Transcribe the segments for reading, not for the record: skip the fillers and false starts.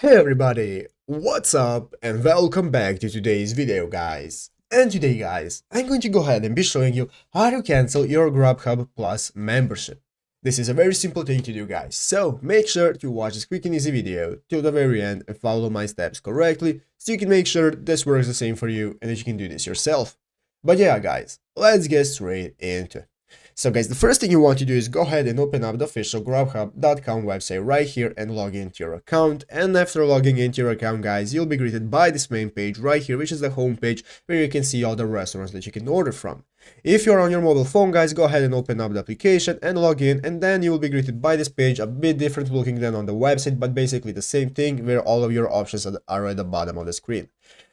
Hey everybody, what's up and welcome back to today's video guys. And today guys, I'm going to go ahead and be showing you how to cancel your Grubhub Plus membership. This is a very simple thing to do guys, so make sure to watch this quick and easy video till the very end and follow my steps correctly so you can make sure this works the same for you and that you can do this yourself. But yeah guys, let's get straight into it. So guys, the first thing you want to do is go ahead and open up the official grubhub.com website right here and log into your account. And after logging into your account guys, you'll be greeted by this main page right here, which is the home page where you can see all the restaurants that you can order from. If you're on your mobile phone guys, go ahead and open up the application and log in, and then you will be greeted by this page, a bit different looking than on the website, but basically the same thing where all of your options are at the bottom of the screen.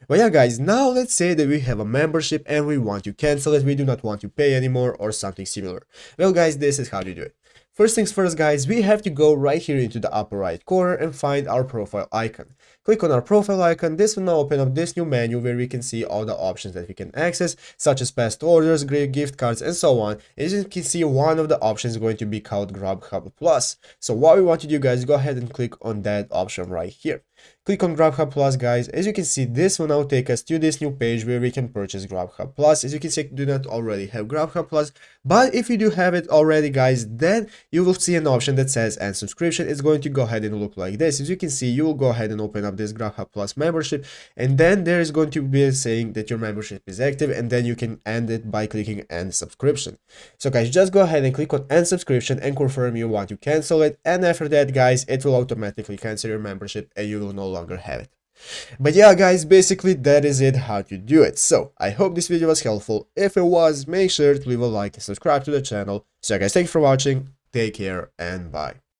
But yeah guys, now let's say that we have a membership and we want to cancel it, we do not want to pay anymore or something similar. Well guys, this is how to do it. First things first guys, we have to go right here into the upper right corner and find our profile icon. Click on our profile icon. This will now open up this new menu where we can see all the options that we can access, such as past orders, gift cards, and so on. As you can see, one of the options is going to be called Grubhub Plus. So what we want to do guys, go ahead and click on that option right here. Click on Grubhub Plus guys. As you can see, this will now take us to this new page where we can purchase Grubhub Plus. As you can see, I do not already have Grubhub Plus, but if you do have it already guys, then you will see an option that says end subscription. It's going to go ahead and look like this. As you can see, you will go ahead and open up this Grubhub Plus membership, and then there is going to be saying that your membership is active, and then you can end it by clicking end subscription. So guys, just go ahead and click on end subscription and confirm you want to cancel it, and after that guys, it will automatically cancel your membership and you will no longer have it. But yeah guys, basically that is it how to do it. So I hope this video was helpful. If it was, make sure to leave a like and subscribe to the channel. So guys, thank you for watching, take care and bye.